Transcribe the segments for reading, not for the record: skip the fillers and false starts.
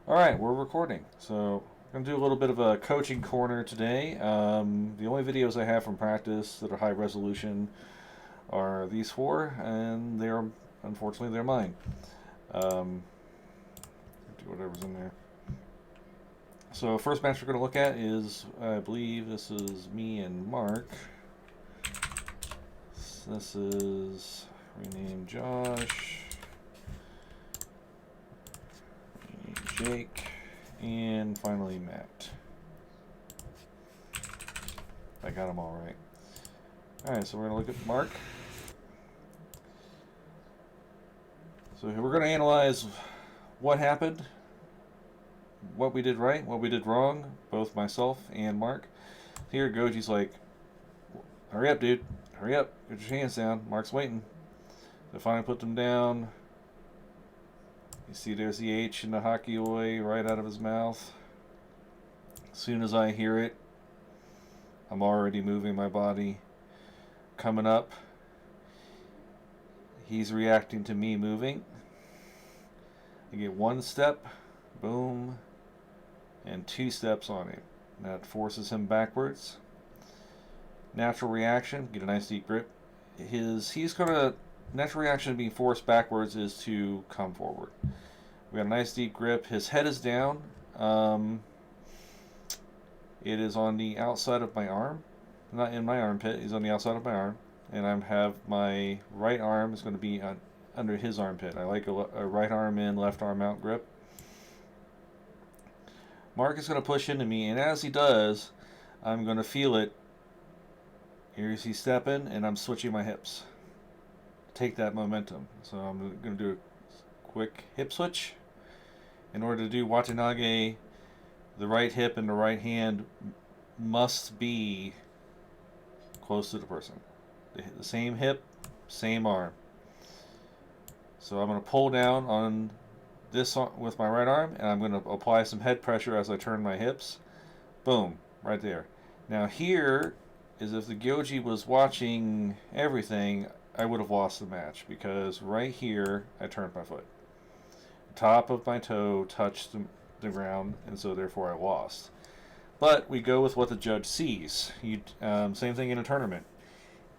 Alright, we're recording. So, I'm going to do a little bit of a coaching corner today. The only videos I have from practice that are high resolution are these four, and unfortunately, they're mine. Do whatever's in there. So, first match we're going to look at is, I believe this is me and Mark. This is, rename Josh, Jake, and finally Matt. I got them all right. Alright, so we're going to look at Mark. So we're going to analyze what happened, what we did right, what we did wrong, both myself and Mark. Here Goji's like, hurry up, dude. Hurry up. Get your hands down. Mark's waiting. So finally put them down. You see there's the H in the hockey oi right out of his mouth. As soon as I hear it, I'm already moving my body. Coming up. He's reacting to me moving. I get one step, boom, and two steps on him. That forces him backwards. Natural reaction, get a nice deep grip. Natural reaction being forced backwards is to come forward. We got a nice deep grip. His head is down. It is on the outside of my arm, not in my armpit. He's on the outside of my arm, and I have my right arm is going to be under his armpit. I like a right arm in, left arm out grip. Mark is going to push into me, and as he does, I'm going to feel it. Here's he stepping, and I'm switching my hips. Take that momentum. So I'm going to do a quick hip switch. In order to do Watanage, the right hip and the right hand must be close to the person. The same hip, same arm. So I'm going to pull down on this with my right arm, and I'm going to apply some head pressure as I turn my hips. Boom, right there. Now here is if the Gyoji was watching everything, I would have lost the match, because right here I turned my foot. The top of my toe touched the ground, and so therefore I lost. But we go with what the judge sees. Same thing in a tournament.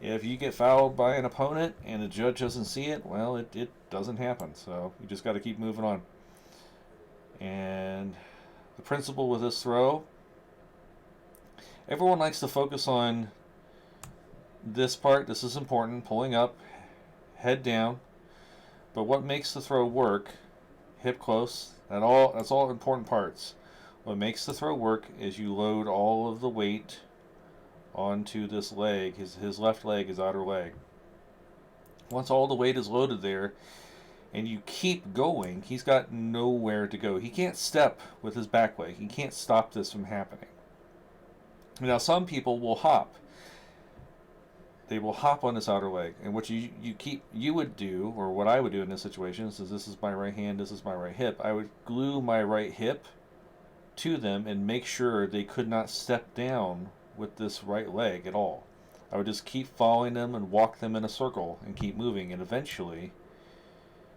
If you get fouled by an opponent and the judge doesn't see it, well, it doesn't happen. So you just got to keep moving on. And the principle with this throw, everyone likes to focus on this part. This is important. Pulling up, head down. But what makes the throw work, hip close, that's all important parts. What makes the throw work is you load all of the weight onto this leg. His left leg, his outer leg. Once all the weight is loaded there, and you keep going, he's got nowhere to go. He can't step with his back leg. He can't stop this from happening. Now, some people will hop. They will hop on this outer leg, and what you would do, or what I would do in this situation, is this is my right hand, this is my right hip. I would glue my right hip to them and make sure they could not step down with this right leg at all. I would just keep following them and walk them in a circle and keep moving, and eventually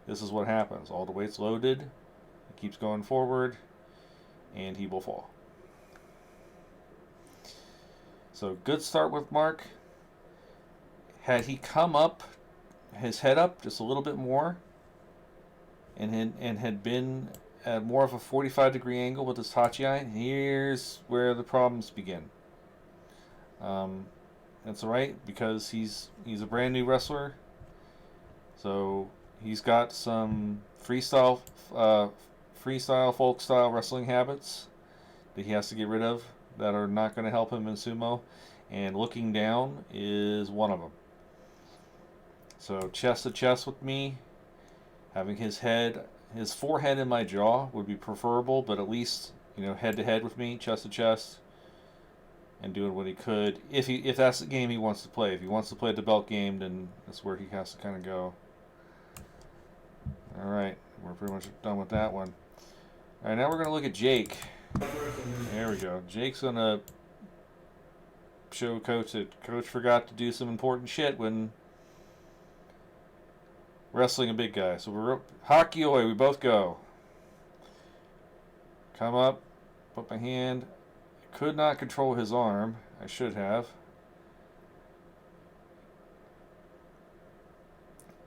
this is what happens. All the weight's loaded, he keeps going forward, and he will fall. So good start with Mark. Had he come up, his head up just a little bit more, and had been at more of a 45-degree angle with his Tachiai, here's where the problems begin. That's alright, because he's a brand new wrestler, so he's got some freestyle, folk style wrestling habits that he has to get rid of that are not going to help him in sumo, and looking down is one of them. So chest to chest with me, having his forehead in my jaw would be preferable, but at least, head to head with me, chest to chest, and doing what he could. If that's the game he wants to play. If he wants to play the belt game, then that's where he has to kind of go. Alright, we're pretty much done with that one. Alright, now we're going to look at Jake. There we go. Jake's going to show Coach that Coach forgot to do some important shit when wrestling a big guy. So we're Hakioi, we both go. Come up, put my hand. I could not control his arm. I should have.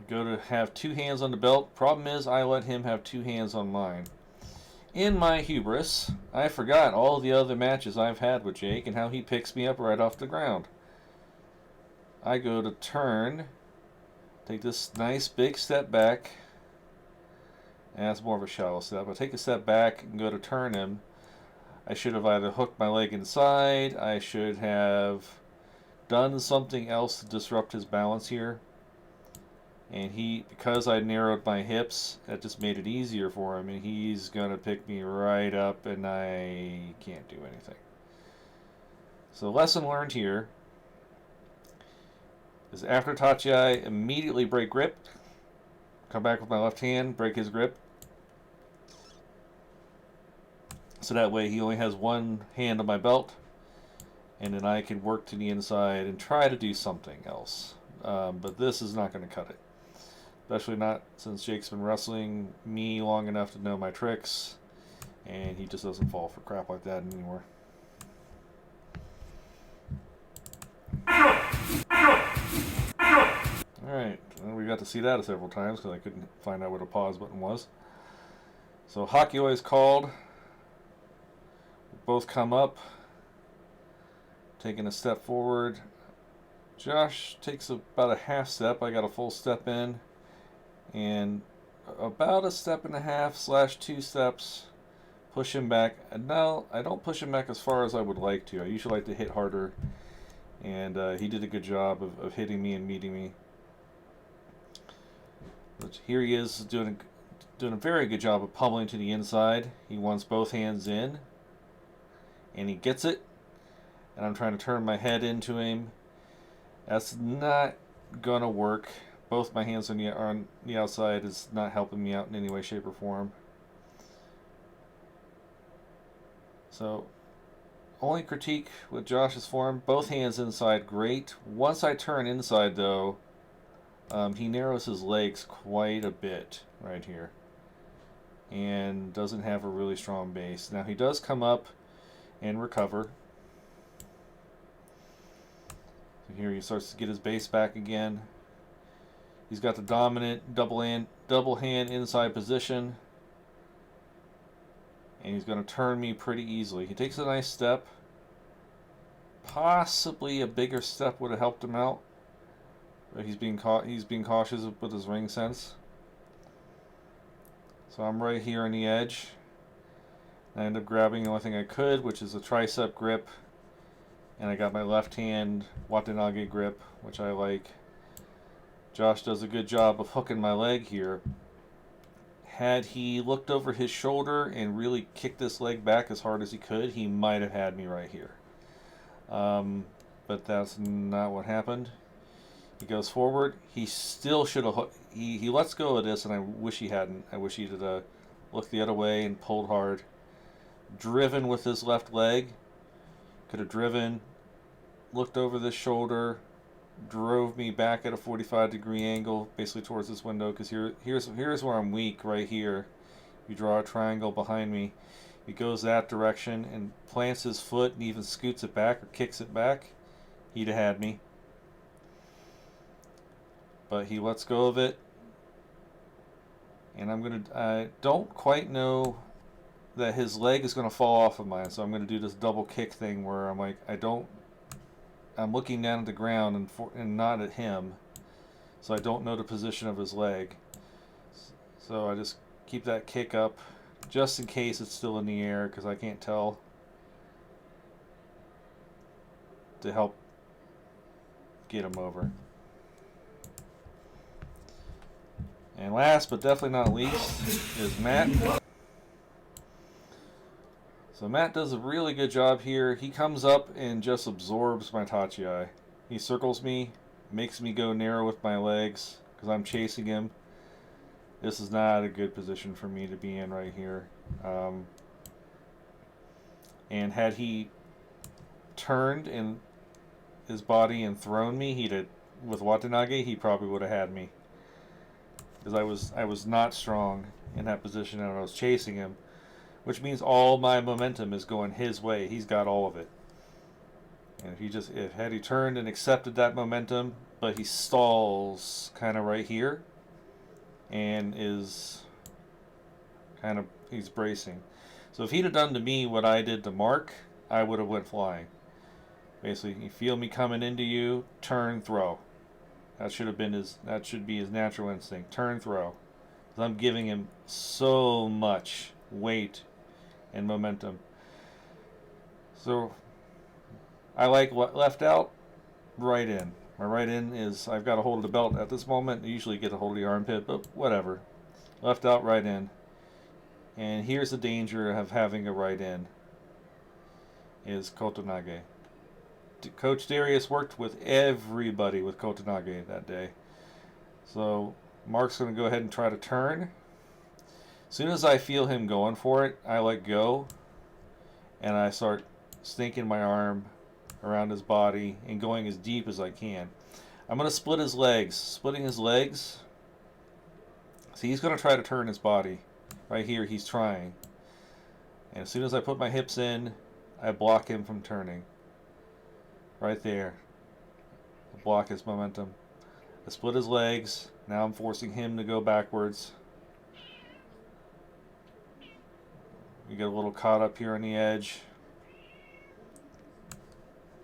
Go to have two hands on the belt. Problem is, I let him have two hands on mine. In my hubris, I forgot all the other matches I've had with Jake and how he picks me up right off the ground. I go to turn, take this nice big step back. And that's more of a shallow step. I take a step back and go to turn him. I should have either hooked my leg inside. I should have done something else to disrupt his balance here. And because I narrowed my hips, that just made it easier for him. And he's going to pick me right up, and I can't do anything. So lesson learned here is after Tachi, I immediately break grip. Come back with my left hand, break his grip. So that way he only has one hand on my belt. And then I can work to the inside and try to do something else. But this is not going to cut it. Especially not since Jake's been wrestling me long enough to know my tricks. And he just doesn't fall for crap like that anymore. Alright, well, we got to see that several times because I couldn't find out what a pause button was. So Hakio is called. Both come up. Taking a step forward. Josh takes about a half step. I got a full step in. And about a step and a half / 2 steps. Push him back. And now I don't push him back as far as I would like to. I usually like to hit harder. And he did a good job of hitting me and meeting me. But here he is doing a very good job of pummeling to the inside. He wants both hands in. And he gets it. And I'm trying to turn my head into him. That's not going to work. Both my hands on the outside is not helping me out in any way, shape, or form. So, only critique with Josh's form. Both hands inside, great. Once I turn inside, though, he narrows his legs quite a bit right here. And doesn't have a really strong base. Now, he does come up and recover. So here he starts to get his base back again. He's got the dominant double hand inside position. And he's going to turn me pretty easily. He takes a nice step. Possibly a bigger step would have helped him out. But he's being cautious with his ring sense. So I'm right here on the edge. I end up grabbing the only thing I could, which is a tricep grip. And I got my left hand Watanage grip, which I like. Josh does a good job of hooking my leg here. Had he looked over his shoulder and really kicked this leg back as hard as he could, he might have had me right here. But that's not what happened. He goes forward. He still should have. He lets go of this, and I wish he hadn't. I wish he had looked the other way and pulled hard. Driven with his left leg. Could have driven, looked over this shoulder, drove me back at a 45-degree angle, basically towards this window, because here's where I'm weak, right here. You draw a triangle behind me. He goes that direction and plants his foot and even scoots it back or kicks it back. He'd have had me. But he lets go of it. And I don't quite know that his leg is going to fall off of mine, so I'm going to do this double kick thing where I'm like, I'm looking down at the ground and not at him, so I don't know the position of his leg. So I just keep that kick up, just in case it's still in the air, because I can't tell, to help get him over. And last but definitely not least is Matt. So Matt does a really good job here. He comes up and just absorbs my Tachi. He circles me, makes me go narrow with my legs because I'm chasing him. This is not a good position for me to be in right here. And had he turned in his body and thrown me, with Watanage, he probably would have had me. Because I was not strong in that position and I was chasing him. which means all my momentum is going his way. He's got all of it. And if had he turned and accepted that momentum, but he stalls kind of right here and is kind of, he's bracing. So if he'd have done to me what I did to Mark, I would have went flying. Basically, you feel me coming into you, turn, throw. That should be his natural instinct. Turn, throw. Because I'm giving him so much weight and momentum. So I like left out, right in. My right in is, I've got a hold of the belt at this moment. I usually get a hold of the armpit, but whatever. Left out, right in. And here's the danger of having a right in, is Kotonage. Coach Darius worked with everybody with Kotonage that day. So Mark's going to go ahead and try to turn. As soon as I feel him going for it, I let go, and I start sneaking my arm around his body and going as deep as I can. I'm going to split his legs. Splitting his legs. See, he's going to try to turn his body. Right here, he's trying. And as soon as I put my hips in, I block him from turning. Right there. I block his momentum. I split his legs. Now I'm forcing him to go backwards. We get a little caught up here on the edge.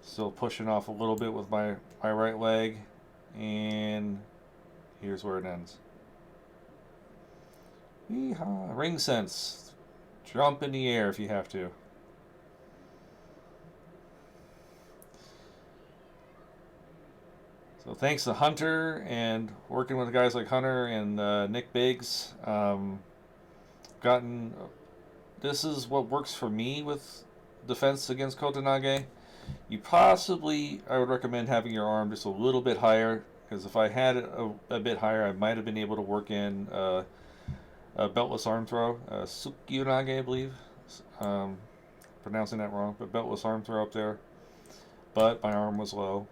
Still pushing off a little bit with my right leg. And here's where it ends. Yeehaw. Ring sense. Jump in the air if you have to. So thanks to Hunter and working with guys like Hunter and Nick Biggs, this is what works for me with defense against Kotonage. I would recommend having your arm just a little bit higher, because if I had it a bit higher, I might have been able to work in a beltless arm throw, Sukyunage, I believe. Pronouncing that wrong, but beltless arm throw up there. But my arm was low.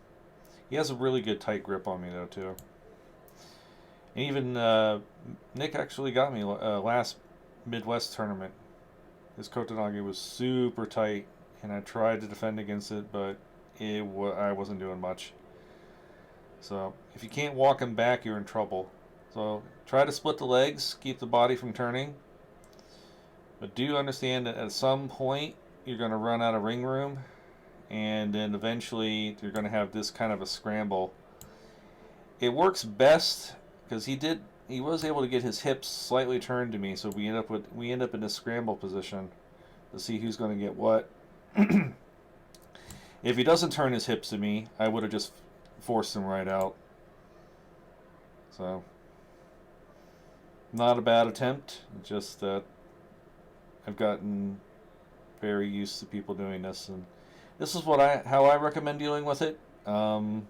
He has a really good tight grip on me, though, too. And even Nick actually got me last Midwest tournament. His Kotonage was super tight, and I tried to defend against it, but I wasn't doing much. So if you can't walk him back, you're in trouble. So try to split the legs, keep the body from turning. But do understand that at some point, you're going to run out of ring room, and then eventually you're going to have this kind of a scramble. It works best because he was able to get his hips slightly turned to me, so we end up in a scramble position to see who's going to get what. If he doesn't turn his hips to me, I would have just forced him right out. So not a bad attempt, just that I've gotten very used to people doing this, and this is how I recommend dealing with it. Some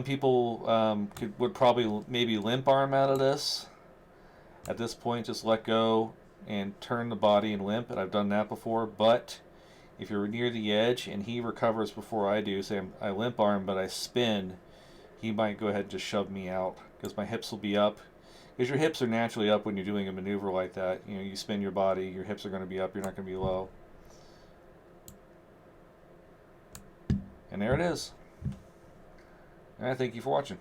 people would probably maybe limp arm out of this. At this point, just let go and turn the body and limp, and I've done that before. But if you're near the edge and he recovers before I do, say I limp arm but I spin, he might go ahead and just shove me out because my hips will be up. Because your hips are naturally up when you're doing a maneuver like that. You know, you spin your body, your hips are going to be up, you're not going to be low. And there it is. And I thank you for watching.